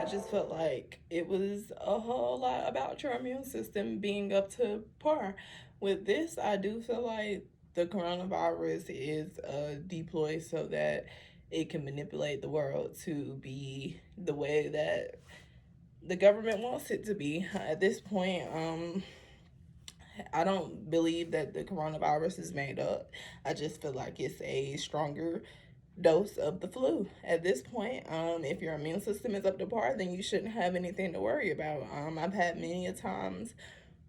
just felt like it was a whole lot about your immune system being up to par. With this, I do feel like the coronavirus is deployed so that it can manipulate the world to be the way that the government wants it to be. At this point, I don't believe that the coronavirus is made up. I just feel like it's a stronger dose of the flu. At this point, if your immune system is up to par, then you shouldn't have anything to worry about. I've had many a times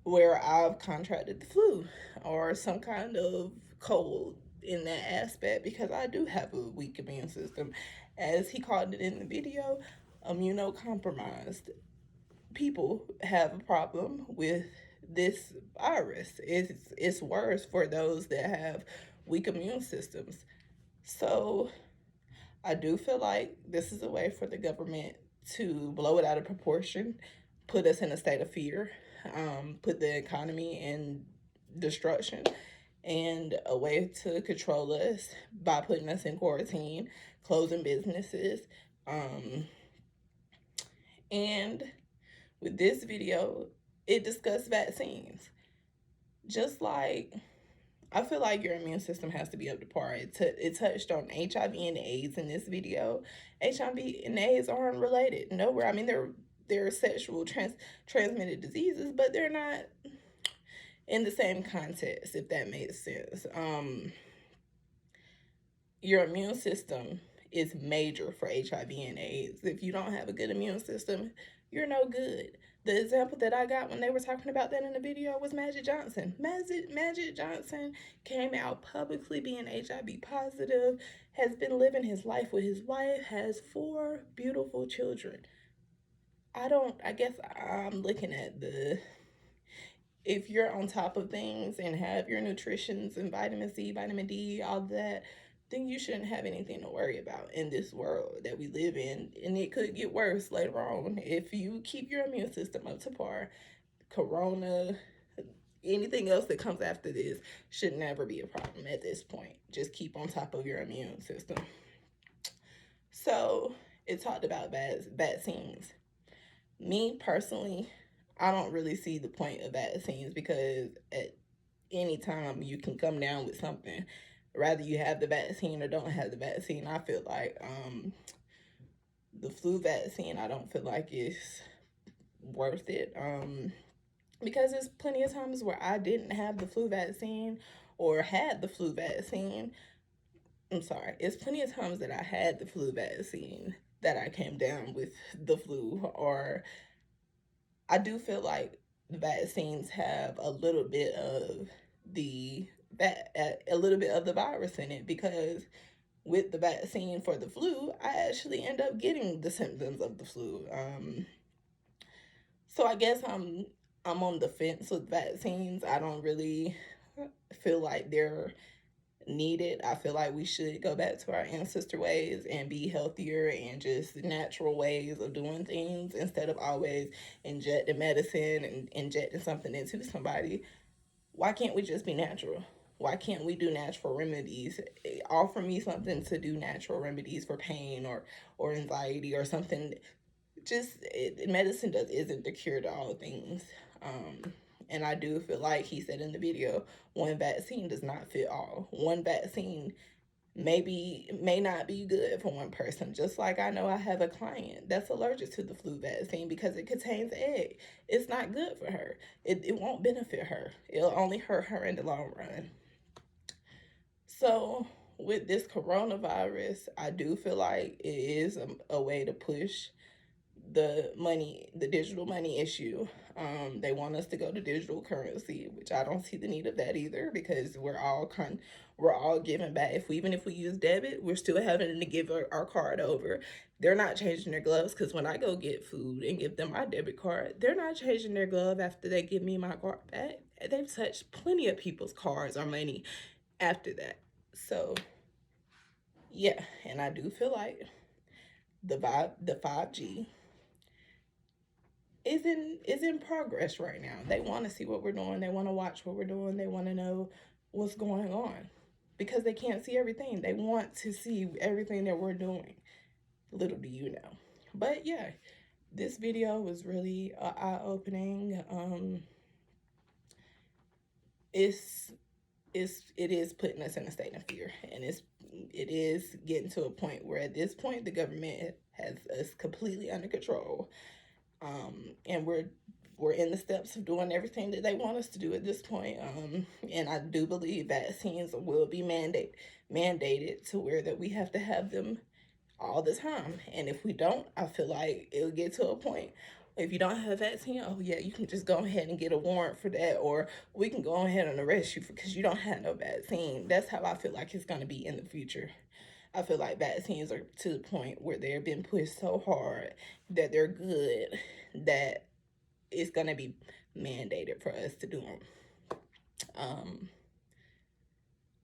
where I've contracted the flu or some kind of cold in that aspect because I do have a weak immune system. As he called it in the video, immunocompromised people have a problem with this virus. It's worse for those that have weak immune systems. So I do feel like this is a way for the government to blow it out of proportion, put us in a state of fear, put the economy in destruction, and a way to control us by putting us in quarantine, closing businesses. And with this video, it discussed vaccines. Just like I feel like your immune system has to be up to par. It touched on HIV and AIDS in this video. HIV and AIDS aren't related nowhere. I mean, they're sexual transmitted diseases, but they're not in the same context. If that makes sense. Your immune system is major for HIV and AIDS. If you don't have a good immune system, you're no good. The example that I got when they were talking about that in the video was Magic Johnson. Magic Johnson came out publicly being HIV positive, has been living his life with his wife, has 4 beautiful children. I guess I'm looking at if you're on top of things and have your nutritions and vitamin C, vitamin D, all that, then you shouldn't have anything to worry about in this world that we live in. And it could get worse later on if you keep your immune system up to par. Corona, anything else that comes after this should never be a problem at this point. Just keep on top of your immune system. So it talked about vaccines. Me personally, I don't really see the point of vaccines because at any time you can come down with something. Rather you have the vaccine or don't have the vaccine. I feel like the flu vaccine, I don't feel like it's worth it. Because there's plenty of times where I didn't have the flu vaccine or had the flu vaccine. I'm sorry. It's plenty of times that I had the flu vaccine that I came down with the flu, or I do feel like the vaccines have a little bit of a little bit of the virus in it because with the vaccine for the flu, I actually end up getting the symptoms of the flu. So I guess I'm on the fence with vaccines. I don't really feel like they're needed. I feel like we should go back to our ancestor ways and be healthier and just natural ways of doing things instead of always injecting medicine and injecting something into somebody. Why can't we just be natural? Why can't we do natural remedies? Offer me something to do natural remedies for pain or anxiety or something. Medicine isn't the cure to all things. And I do feel like he said in the video, one vaccine does not fit all. One vaccine may not be good for one person. Just like I know I have a client that's allergic to the flu vaccine because it contains egg. It's not good for her. It won't benefit her. It'll only hurt her in the long run. So with this coronavirus, I do feel like it is a way to push the digital money issue. They want us to go to digital currency, which I don't see the need of that either because we're all giving back. Even if we use debit, we're still having to give our card over. They're not changing their gloves because when I go get food and give them my debit card, they're not changing their glove after they give me my card back. They've touched plenty of people's cards or money after that. So yeah, and I do feel like the 5G is in progress right now. They want to see what we're doing. They want to watch what we're doing. They want to know what's going on because they can't see everything. They want to see everything that we're doing. Little do you know. But yeah, this video was really eye-opening. It's it is putting us in a state of fear, and it is getting to a point where at this point the government has us completely under control, and we're in the steps of doing everything that they want us to do at this point. And I do believe vaccines will be mandated to where that we have to have them all the time. And if we don't, I feel like it'll get to a point. If you don't have a vaccine, oh yeah, you can just go ahead and get a warrant for that, or we can go ahead and arrest you because you don't have no vaccine. That's how I feel like it's gonna be in the future. I feel like vaccines are to the point where they're being pushed so hard that they're good, that it's gonna be mandated for us to do them. Um,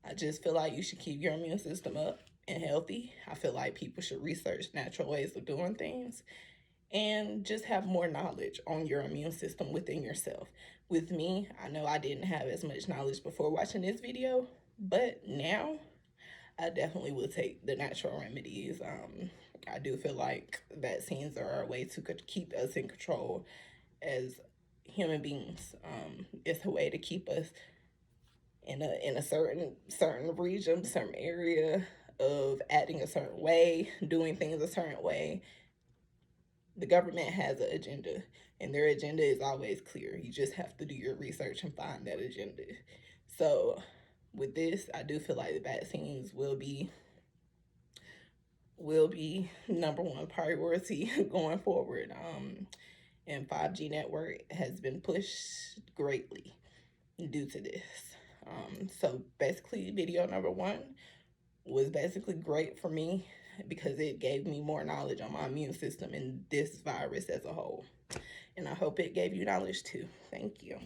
I just feel like you should keep your immune system up and healthy. I feel like people should research natural ways of doing things and just have more knowledge on your immune system within yourself. With me, I know I didn't have as much knowledge before watching this video, but now I definitely will take the natural remedies. I do feel like vaccines are a way to keep us in control as human beings. It's a way to keep us in a certain region, certain area of acting a certain way, doing things a certain way. The government has an agenda, and their agenda is always clear. You just have to do your research and find that agenda. So with this, I do feel like the vaccines will be number one priority going forward. And 5G network has been pushed greatly due to this. So basically, video number one was basically great for me because it gave me more knowledge on my immune system and this virus as a whole. And I hope it gave you knowledge too. Thank you.